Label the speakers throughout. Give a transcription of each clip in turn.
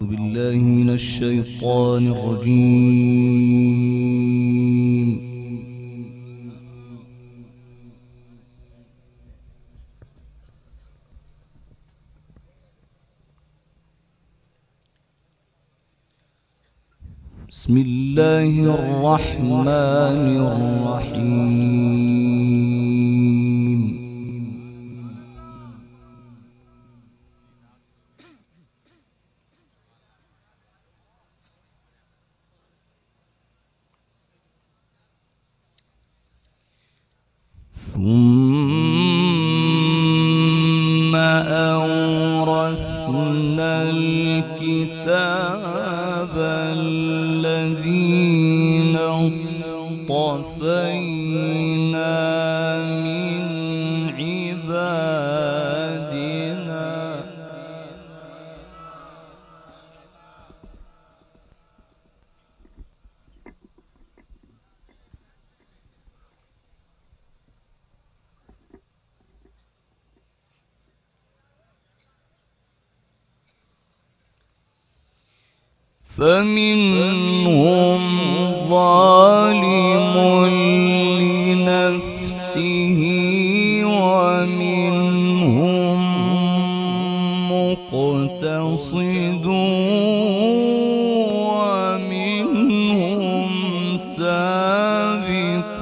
Speaker 1: بالله من الشيطان الرجيم. بسم الله الرحمن الرحيم. ثم أورثنا الكتاب الذين اصطفينا من عبادنا فمنهم ظالم لنفسه ومنهم مقتصد ومنهم سابق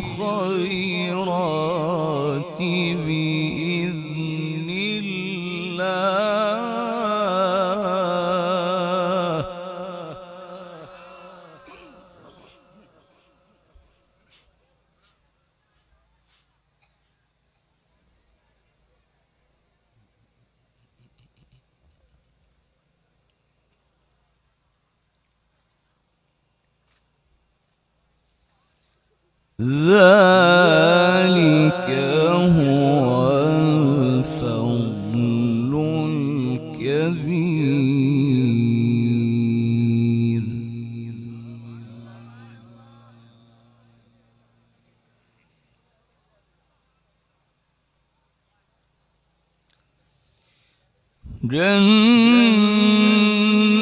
Speaker 1: بالخيرات بإذن الله. ذلك هو الفضل الكبير.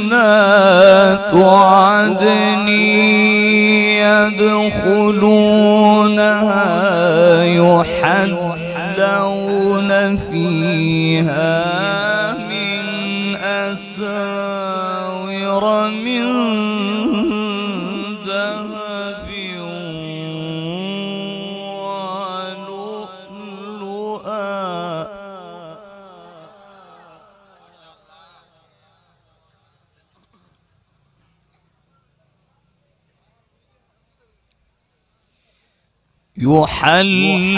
Speaker 1: جنات عدن يدخلونها يحلون فيها من أساور من ذهب ولؤلؤا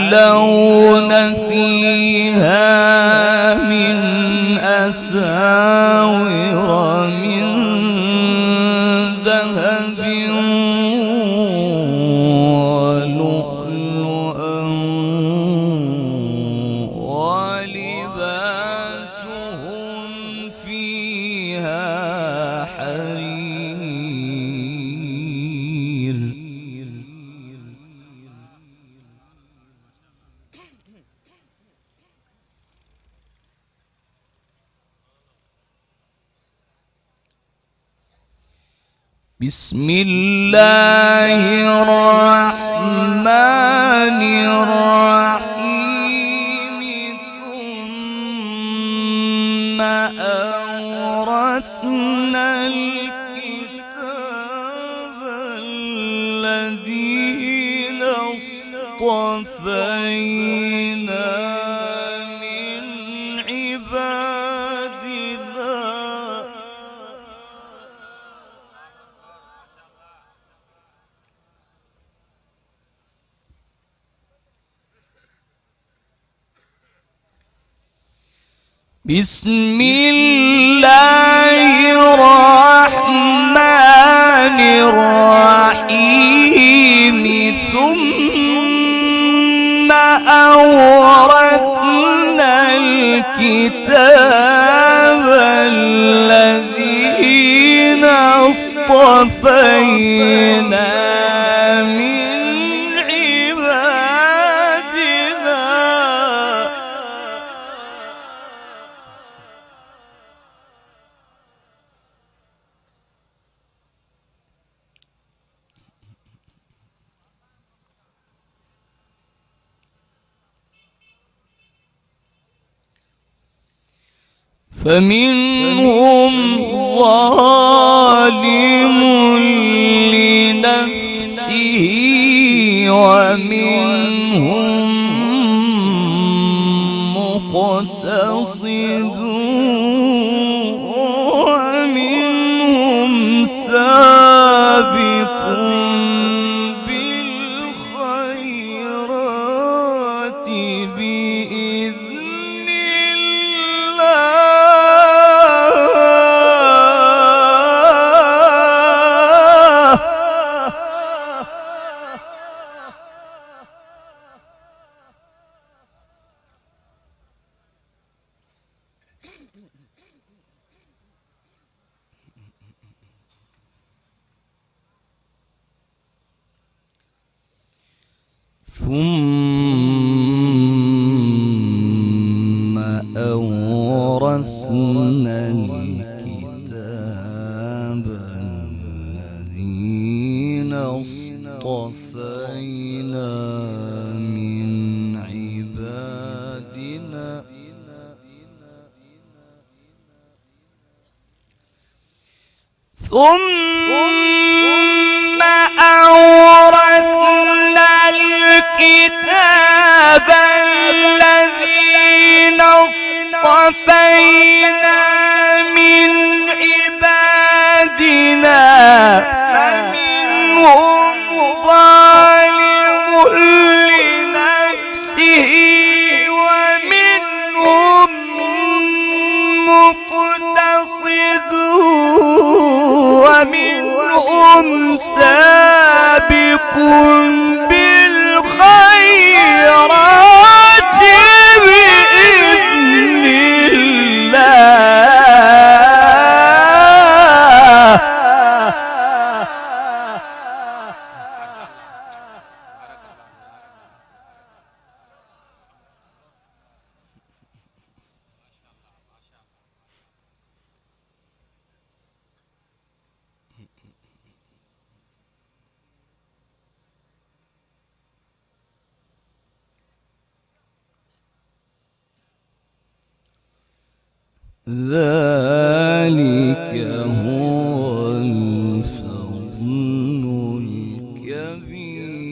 Speaker 1: يحلون فيها من أساور من ذهب ولؤلؤا ولباسهم فيها حرير. بسم الله الرحمن الرحيم. ثم أورثنا الكتاب الذين اصطفينا من عبادنا بسم الله الرحمن الرحيم. ثم أورثنا الكتاب الذين اصطفينا من عبادنا فمنهم ظالم لنفسه ومنهم مقتصد ومنهم سابق بالخيرات بإذن الله. ثم أورثنا الكتاب الذين اصطفينا من عبادنا ثم أورثنا الكتاب الذين اصطفينا من عبادنا فمنهم ظالم لنفسه ومنهم مقتصد ومنهم سابق بالخيرات بإذن الله. ذلك هو الفضل الكبير.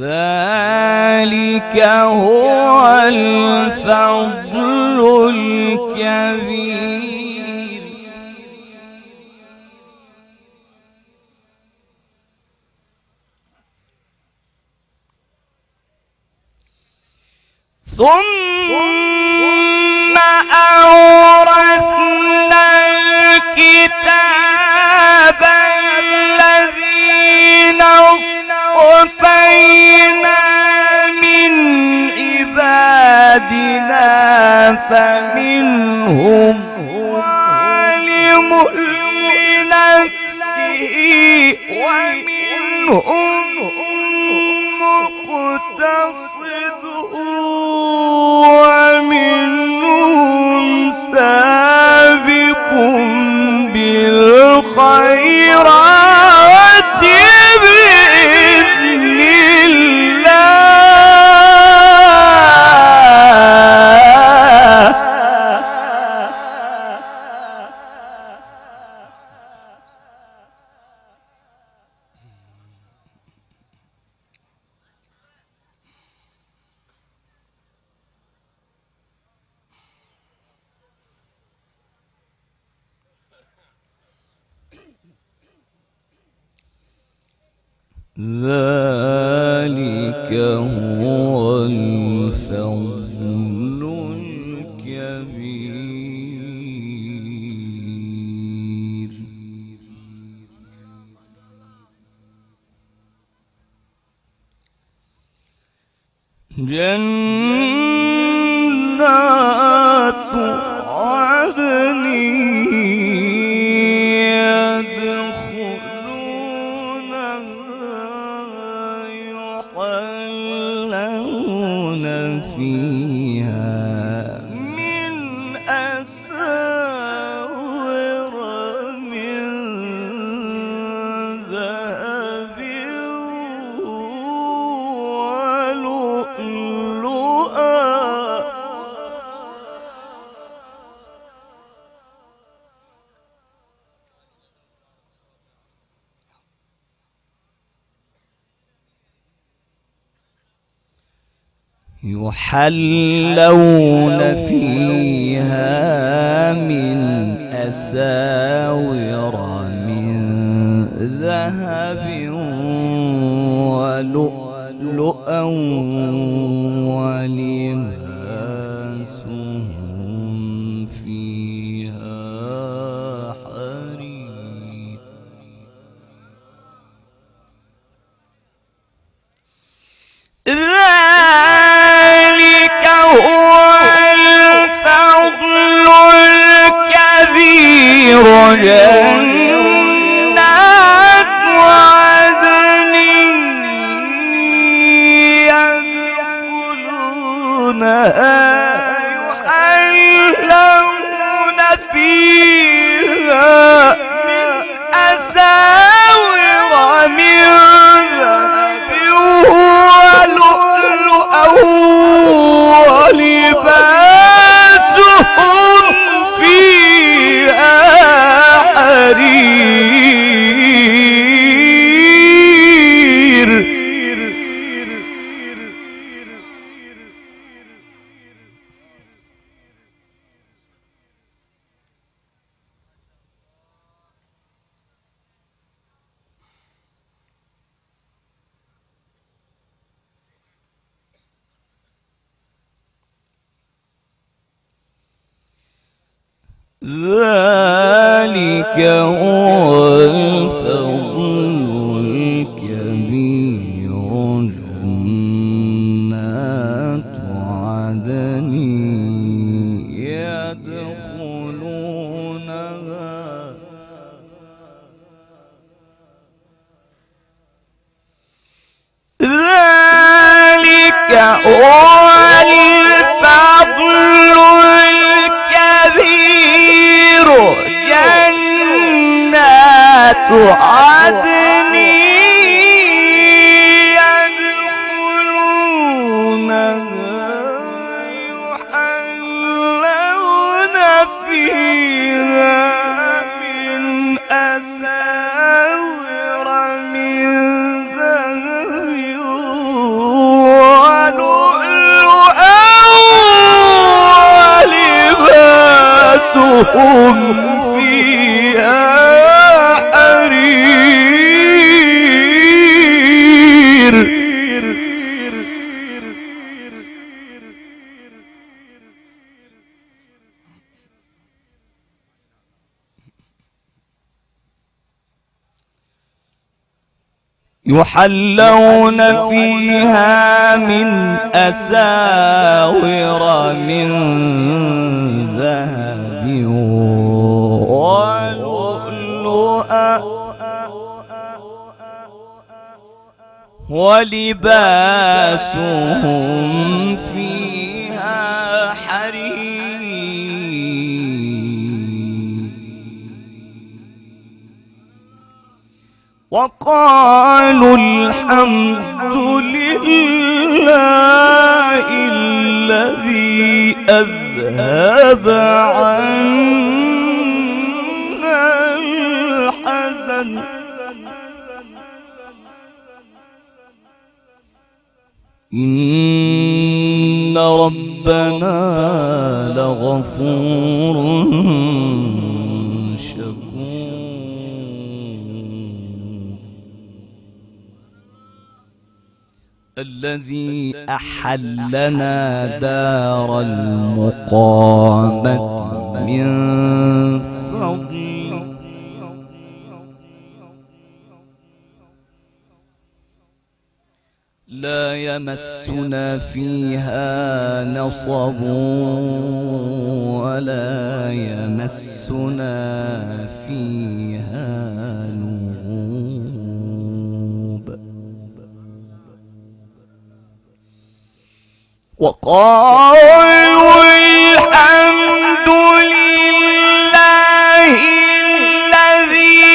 Speaker 1: ذلك هو الفضل الكبير. ثم أورثنا الكتاب الذين اصطفينا من عبادنا فمنهم ظالم لنفسه ومنهم مقتصد ومنهم سابق بالخيرات بإذن الله. ذلك هو الفضل الكبير. جنات عدن يحلون فيها من أساور من ذهب يحلون فيها من أساور من ذهب ولؤلؤا ولباسهم فيها حرير. ذلك هو الفضل الكبير. جنات عدن يدخلونها يحلون فيها من أساور من ذهب ولؤلؤا ولباسهم فيها حرير. ذلك هو الفضل الكبير. جنات عدن يدخلونها ذلك هو الفضل الكبير. جنات عدن يدخلونها يحلون فيها من أساور من ذهب ولؤلؤا ولباسهم فيها حرير. يحلون فيها من أساور من ذهب ولؤلؤا ولباسهم فيها حرير. وقالوا الحمد لله الذي أذهب عنا الحزن إن ربنا لغفور شكور. الذي أحلنا دار المقامة من فضله لا يمسنا فيها نصب ولا يمسنا فيها لغوب. وقالوا الحمد لله الذي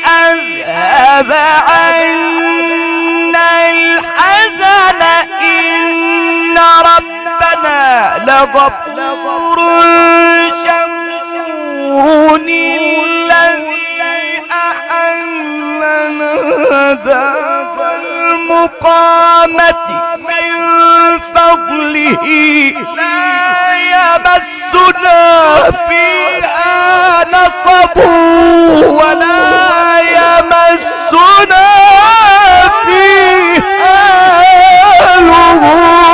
Speaker 1: أذهب عنا الحزن إن ربنا لغفور شكور. الذي أحلنا دار المقامة من فضله فيه لا يمسنا فيها نصب ولا يمسنا فيها لغوب.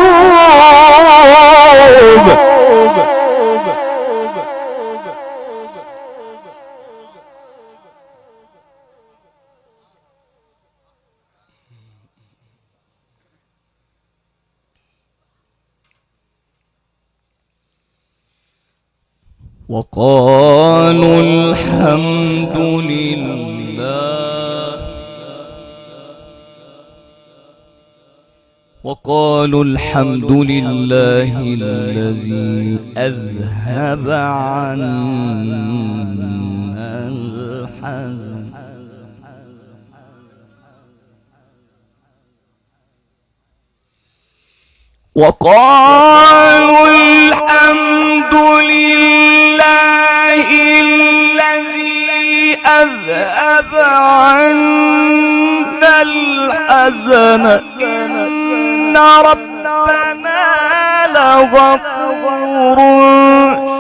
Speaker 1: وقالوا الحمد لله الذي أذهب عنا الحزن. وقالوا الحمد لله الذي أذهب عنا الحزن إن ربنا لغفور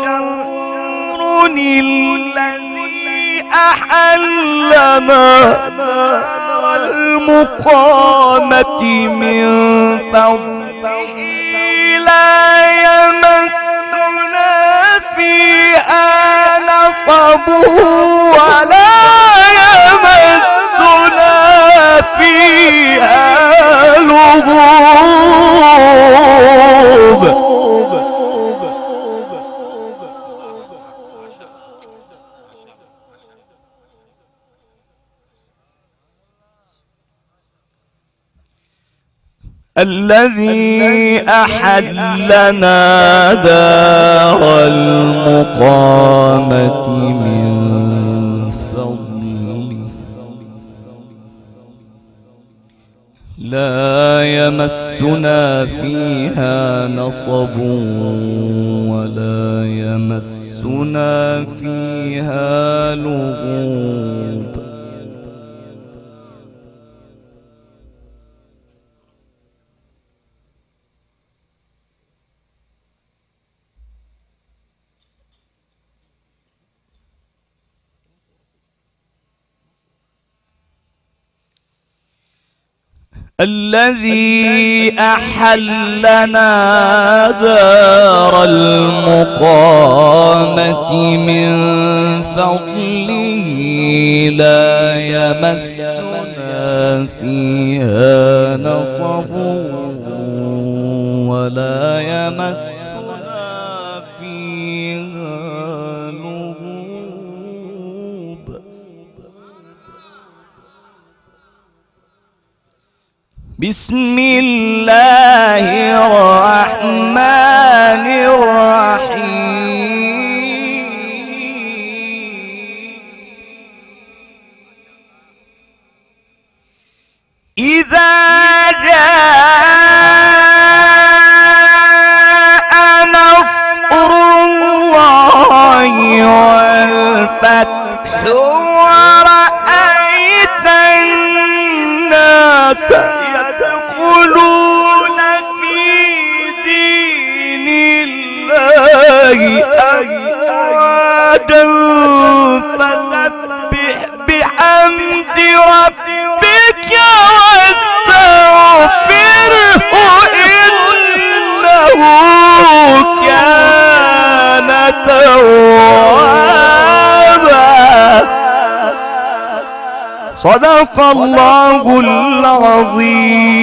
Speaker 1: شكور الذي أحلنا دار المقامة من فضله لا يمسنا فيها نصب ولا يمسنا فيها لغوب. الذي أحلنا دار المقامة من فضله لا يمسنا فيها نصب ولا يمسنا فيها لغوب. الذي أحلنا دار المقامة من فضله لا يمسنا فيها نصب ولا يمسنا فيها لغوب. بسم الله الرحمن الرحيم. إذا جاء نصر الله والفتح ورأيت الناس يدخلون في دين الله أفواجا فسبح بحمد ربك واستغفره إنه كان توابا. صدق الله العظيم.